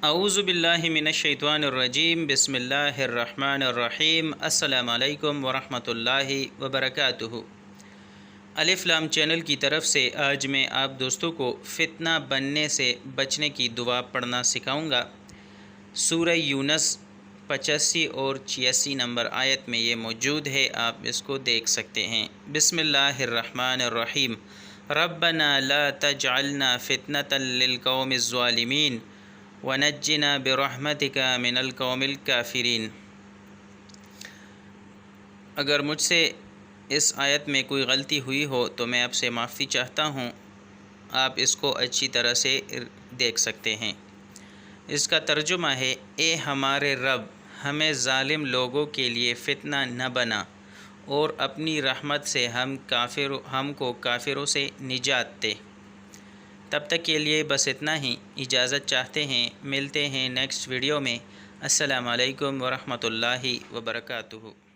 اعوذ باللہ من الشیطان الرجیم بسم اللہ الرحمن الرحیم السلام علیکم ورحمۃ اللہ وبرکاتہ۔ الف لام چینل کی طرف سے آج میں آپ دوستوں کو فتنہ بننے سے بچنے کی دعا پڑھنا سکھاؤں گا۔ سورہ یونس 85 اور 86 نمبر آیت میں یہ موجود ہے، آپ اس کو دیکھ سکتے ہیں۔ بسم اللہ الرحمن الرحیم۔ ربنا لا تجعلنا فتنة للقوم الظالمین ونجنا برحمتک من القوم الکافرین۔ اگر مجھ سے اس آیت میں کوئی غلطی ہوئی ہو تو میں آپ سے معافی چاہتا ہوں، آپ اس کو اچھی طرح سے دیکھ سکتے ہیں۔ اس کا ترجمہ ہے، اے ہمارے رب، ہمیں ظالم لوگوں کے لیے فتنہ نہ بنا اور اپنی رحمت سے ہم کو کافروں سے نجات دے۔ تب تک کے لیے بس اتنا ہی، اجازت چاہتے ہیں، ملتے ہیں نیکسٹ ویڈیو میں۔ السلام علیکم ورحمۃ اللہ وبرکاتہ۔